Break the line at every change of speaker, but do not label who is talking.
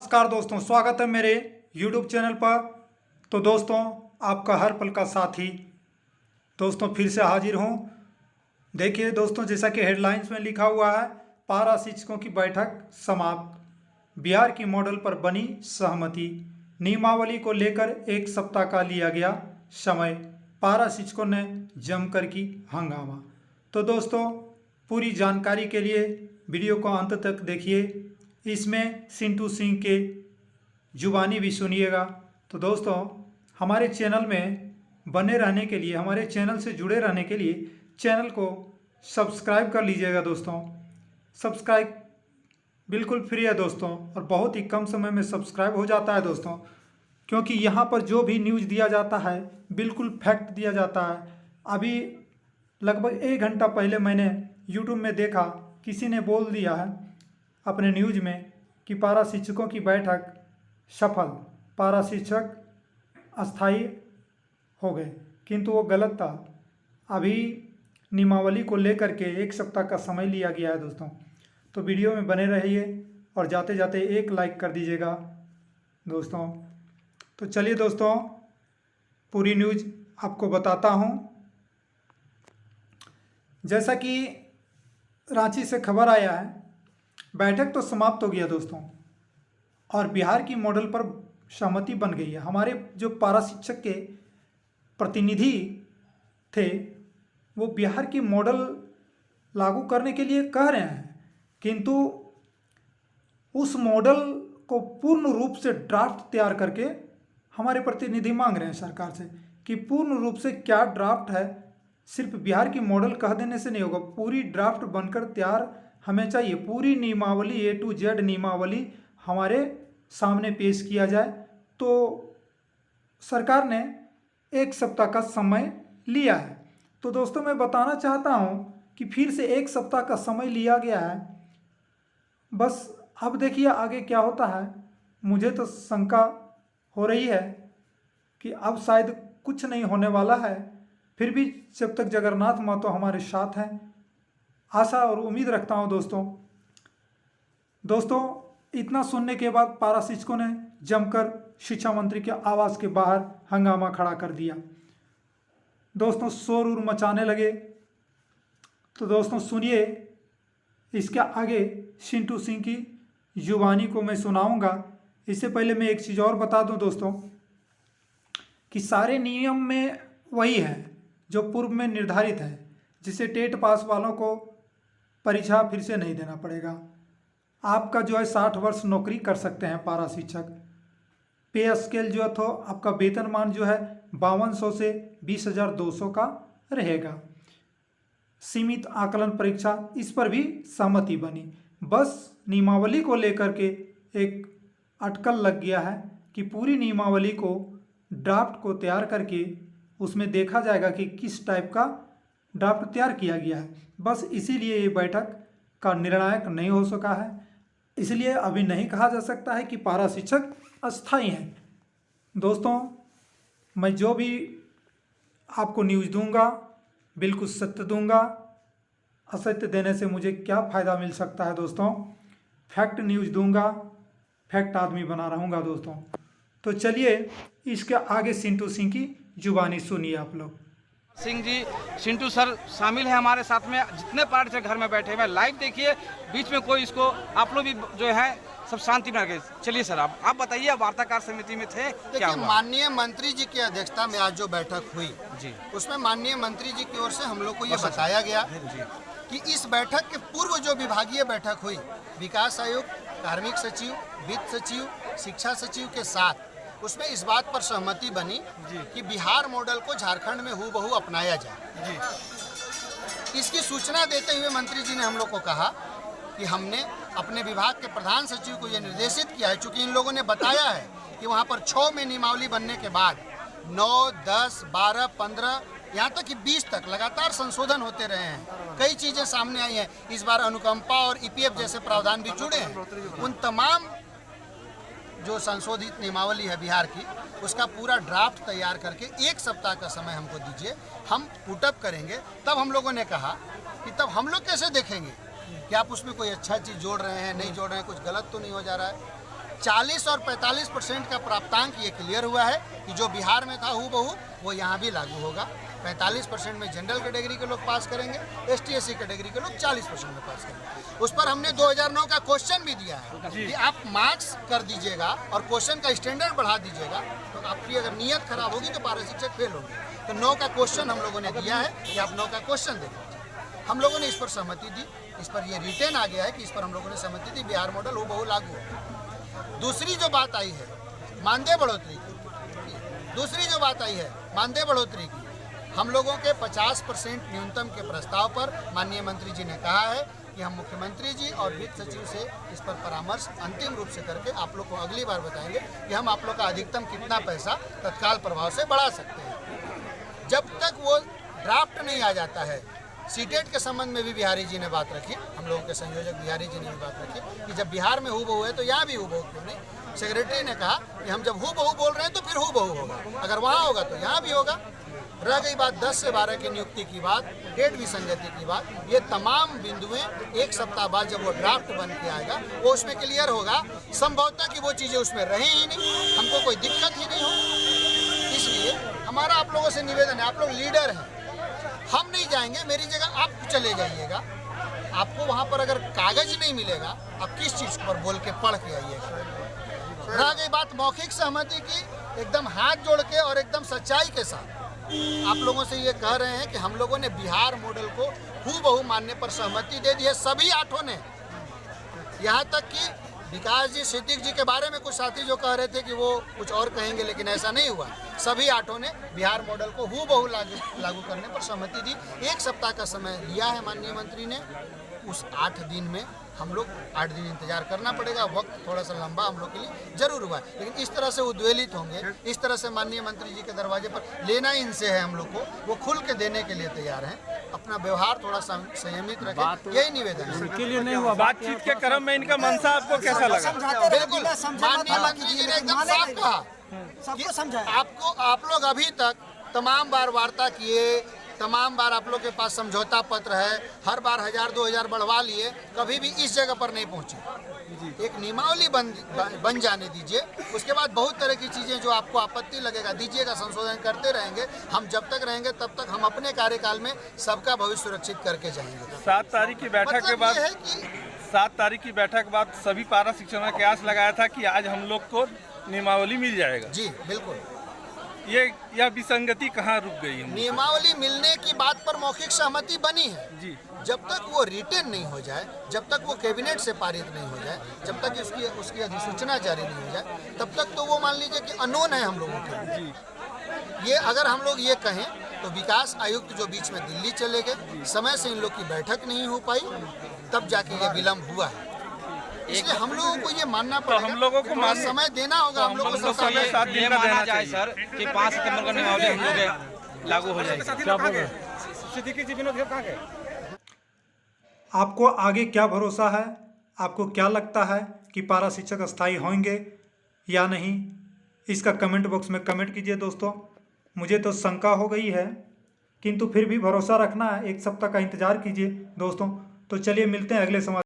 नमस्कार दोस्तों, स्वागत है मेरे YouTube चैनल पर। तो दोस्तों, आपका हर पल का साथी दोस्तों फिर से हाजिर हूँ। देखिए दोस्तों, जैसा कि हेडलाइंस में लिखा हुआ है, पारा शिक्षकों की बैठक समाप्त, बिहार की मॉडल पर बनी सहमति, नियमावली को लेकर एक सप्ताह का लिया गया समय, पारा शिक्षकों ने जमकर की हंगामा। तो दोस्तों, पूरी जानकारी के लिए वीडियो को अंत तक देखिए। इसमें सिंटू सिंह के जुबानी भी सुनिएगा। तो दोस्तों, हमारे चैनल में बने रहने के लिए, हमारे चैनल से जुड़े रहने के लिए चैनल को सब्सक्राइब कर लीजिएगा दोस्तों। सब्सक्राइब बिल्कुल फ्री है दोस्तों, और बहुत ही कम समय में सब्सक्राइब हो जाता है दोस्तों, क्योंकि यहाँ पर जो भी न्यूज़ दिया जाता है बिल्कुल फैक्ट दिया जाता है। अभी लगभग 1 घंटा पहले मैंने यूट्यूब में देखा, किसी ने बोल दिया है अपने न्यूज़ में कि पारा शिक्षकों की बैठक सफल, पारा शिक्षक अस्थायी हो गए, किंतु वो गलत था। अभी नियमावली को लेकर के 1 सप्ताह का समय लिया गया है दोस्तों। तो वीडियो में बने रहिए और जाते जाते एक लाइक कर दीजिएगा दोस्तों। तो चलिए दोस्तों, पूरी न्यूज़ आपको बताता हूँ। जैसा कि रांची से खबर आया है, बैठक तो समाप्त हो गया दोस्तों, और बिहार की मॉडल पर सहमति बन गई है। हमारे जो पारा शिक्षक के प्रतिनिधि थे, वो बिहार की मॉडल लागू करने के लिए कह रहे हैं, किंतु उस मॉडल को पूर्ण रूप से ड्राफ्ट तैयार करके हमारे प्रतिनिधि मांग रहे हैं सरकार से कि पूर्ण रूप से क्या ड्राफ्ट है। सिर्फ बिहार की मॉडल कह देने से नहीं होगा, पूरी ड्राफ्ट बनकर तैयार हमें चाहिए। पूरी नियमावली A to Z नियमावली हमारे सामने पेश किया जाए। तो सरकार ने 1 सप्ताह का समय लिया है। तो दोस्तों, मैं बताना चाहता हूँ कि फिर से 1 सप्ताह का समय लिया गया है। बस अब देखिए आगे क्या होता है। मुझे तो शंका हो रही है कि अब शायद कुछ नहीं होने वाला है। फिर भी जब तक जगन्नाथ महतो हमारे साथ हैं, आशा और उम्मीद रखता हूं दोस्तों। इतना सुनने के बाद पारा शिक्षकों ने जमकर शिक्षा मंत्री के आवास के बाहर हंगामा खड़ा कर दिया दोस्तों, शोर उर मचाने लगे। तो दोस्तों सुनिए, इसके आगे सिंटू सिंह की जुबानी को मैं सुनाऊंगा। इससे पहले मैं एक चीज़ और बता दूं दोस्तों, कि सारे नियम में वही है जो पूर्व में निर्धारित है, जिससे टेट पास वालों को परीक्षा फिर से नहीं देना पड़ेगा। आपका जो है 60 वर्ष नौकरी कर सकते हैं पारा शिक्षक। पे स्केल जो है तो आपका वेतनमान जो है 5200 से 20,200 का रहेगा। सीमित आकलन परीक्षा, इस पर भी सहमति बनी। बस नियमावली को लेकर के एक अटकल लग गया है कि पूरी नियमावली को ड्राफ्ट को तैयार करके उसमें देखा जाएगा कि किस टाइप का ड्राफ्ट तैयार किया गया है। बस इसीलिए ये बैठक का निर्णायक नहीं हो सका है। इसलिए अभी नहीं कहा जा सकता है कि पारा शिक्षक अस्थायी हैं। दोस्तों, मैं जो भी आपको न्यूज़ दूंगा बिल्कुल सत्य दूंगा। असत्य देने से मुझे क्या फ़ायदा मिल सकता है दोस्तों। फैक्ट न्यूज़ दूंगा, फैक्ट आदमी बना रहूँगा दोस्तों। तो चलिए इसके आगे सिंटू सिंह की जुबानी सुनिए आप लोग।
सिंह जी, सिंटू सर शामिल है हमारे साथ में, जितने पार्टी से घर में बैठे हुए लाइव देखिए, बीच में कोई इसको आप लोग भी जो है सब शांति में रखे। चलिए सर, आप बताइए, वार्ताकार समिति में थे, क्या हुआ?
माननीय मंत्री जी की अध्यक्षता में आज जो बैठक हुई
जी,
उसमें माननीय मंत्री जी की ओर से हम लोग को ये बताया गया कि इस बैठक के पूर्व जो विभागीय बैठक हुई, विकास आयुक्त, कार्मिक सचिव, वित्त सचिव, शिक्षा सचिव के साथ, उसमें इस बात पर सहमति बनी कि बिहार मॉडल को झारखंड में हूबहू अपनाया जाए जी। इसकी सूचना देते हुए मंत्री जी ने हम लोग को कहा कि हमने अपने विभाग के प्रधान सचिव को यह निर्देशित किया है, चूंकि इन लोगों ने बताया है कि वहां पर 6 में नियमावली बनने के बाद 9, 10, 12, 15 यहाँ तक कि 20 तक लगातार संशोधन होते रहे हैं। कई चीजें सामने आई हैं। इस बार अनुकंपा और EPF जैसे प्रावधान भी जुड़े हैं। उन तमाम जो संशोधित नियमावली है बिहार की, उसका पूरा ड्राफ्ट तैयार करके 1 सप्ताह का समय हमको दीजिए, हम पुटअप करेंगे। तब हम लोगों ने कहा कि तब हम लोग कैसे देखेंगे कि आप उसमें कोई अच्छा चीज़ जोड़ रहे हैं, नहीं जोड़ रहे हैं, कुछ गलत तो नहीं हो जा रहा है। 40 और 45% का प्राप्तांक ये क्लियर हुआ है कि जो बिहार में था हूबहू वो यहाँ भी लागू होगा। 45% में जनरल कैटेगरी के लोग पास करेंगे, ST/SC कैटेगरी के लोग 40% में पास करेंगे। उस पर हमने 2009 का क्वेश्चन भी दिया है कि आप मार्क्स कर दीजिएगा और क्वेश्चन का स्टैंडर्ड बढ़ा दीजिएगा, तो आपकी अगर नीयत खराब होगी तो पारा शिक्षक फेल होंगे। तो 9 का क्वेश्चन हम लोगों ने दिया है कि आप 9 का क्वेश्चन दें। हम लोगों ने इस पर सहमति दी, इस पर ये रिटेन आ गया है कि इस पर हम लोगों ने सहमति दी, बिहार मॉडल हूबहू लागू हो। दूसरी जो बात आई है मानदेय बढ़ोतरी की, दूसरी जो बात आई है मानदेय बढ़ोतरी की, हम लोगों के 50% न्यूनतम के प्रस्ताव पर माननीय मंत्री जी ने कहा है कि हम मुख्यमंत्री जी और वित्त सचिव से इस पर परामर्श अंतिम रूप से करके आप लोग को अगली बार बताएंगे कि हम आप लोग का अधिकतम कितना पैसा तत्काल प्रभाव से बढ़ा सकते हैं। जब तक वो ड्राफ्ट नहीं आ जाता है, सीटेट के संबंध में भी बिहारी जी ने बात रखी, हम लोगों के संयोजक बिहारी जी ने भी बात रखी कि जब बिहार में हूबहू है तो यहाँ भी हूबहू क्यों नहीं। सेक्रेटरी ने कहा कि हम जब हूबहू बोल रहे हैं तो फिर हूबहू होगा, अगर वहाँ होगा तो यहाँ भी होगा। रह गई बात 10 से 12 की नियुक्ति की बात, डेट विसंगति की बात, ये तमाम बिंदुएं एक सप्ताह बाद जब वो ड्राफ्ट बन के आएगा वो उसमें क्लियर होगा। संभवतः कि वो चीज़ें उसमें रही ही नहीं, हमको कोई दिक्कत ही नहीं हो। इसलिए हमारा आप लोगों से निवेदन है, आप लोग लीडर हैं, हम नहीं जाएंगे, मेरी जगह आप चले जाइएगा। आपको वहाँ पर अगर कागज नहीं मिलेगा, आप किस चीज़ पर बोल के पढ़ के आइएगा। रह गई बात मौखिक सहमति की, एकदम हाथ जोड़ के और एकदम सच्चाई के साथ आप लोगों से ये कह रहे हैं कि हम लोगों ने बिहार मॉडल को हूबहू मानने पर सहमति दे दी है, सभी 8 ने। यहाँ तक कि विकास जी, सिद्दीक जी के बारे में कुछ साथी जो कह रहे थे कि वो कुछ और कहेंगे, लेकिन ऐसा नहीं हुआ। सभी 8 ने बिहार मॉडल को हूबहू लागू करने पर सहमति दी। 1 सप्ताह का समय लिया है माननीय मंत्री ने, उस 8 दिन में हम लोग 8 दिन इंतजार करना पड़ेगा। वक्त थोड़ा सा लंबा हम लोग के लिए जरूर हुआ है, लेकिन इस तरह से उद्वेलित होंगे, इस तरह से माननीय मंत्री जी के दरवाजे पर लेना ही इनसे है हम लोग को, वो खुल के देने के लिए तैयार हैं। अपना व्यवहार थोड़ा संयमित रखें, यही निवेदन है।
के लिए नहीं हुआ बातचीत के क्रम में इनका मनसा आपको कैसा लगा?
बिल्कुल, माननीय मंत्री जी ने एकदम साफ कहा,
सबको समझाया।
आपको आप लोग अभी तक तमाम बार वार्ता किए, तमाम बार आप लोग के पास समझौता पत्र है, हर बार 1000-2000 बढ़वा लिए, कभी भी इस जगह पर नहीं पहुंचे। एक नियमावली बन जाने दीजिए, उसके बाद बहुत तरह की चीज़ें जो आपको आपत्ति लगेगा दीजिएगा, संशोधन करते रहेंगे। हम जब तक रहेंगे तब तक हम अपने कार्यकाल में सबका भविष्य सुरक्षित करके जाएंगे।
7 तारीख की बैठक के बाद 7 तारीख की बैठक के बाद सभी पारा शिक्षकों ने कयास लगाया था कि आज हम लोग को नियमावली मिल जाएगा।
जी बिल्कुल,
यह विसंगति कहाँ रुक गई है?
नियमावली मिलने की बात पर मौखिक सहमति बनी है
जी।
जब तक वो रिटेन नहीं हो जाए, जब तक वो कैबिनेट से पारित नहीं हो जाए, जब तक उसकी अधिसूचना जारी नहीं हो जाए, तब तक तो वो मान लीजिए कि अननोन है हम लोगों के लिए। ये अगर हम लोग ये कहें तो विकास आयुक्त जो बीच में दिल्ली चले गए, समय से इन लोग की बैठक नहीं हो पाई, तब जाके ये विलम्ब हुआ है। इसलिए हम लोगों को ये मानना पड़ेगा,
हम लोगों को
समय देना होगा। हम लोगों को समय
7 दिन का देना चाहिए
सर कि 5 सितंबर को नियमावली हम लोग लागू हो जाएगी।
आपको आगे क्या भरोसा है? आपको क्या लगता है कि पारा शिक्षक अस्थायी होंगे या नहीं? इसका कमेंट बॉक्स में कमेंट कीजिए दोस्तों। मुझे तो शंका हो गई है, किंतु फिर भी भरोसा रखना है। 1 सप्ताह का इंतजार कीजिए दोस्तों। तो चलिए मिलते हैं अगले समाचार।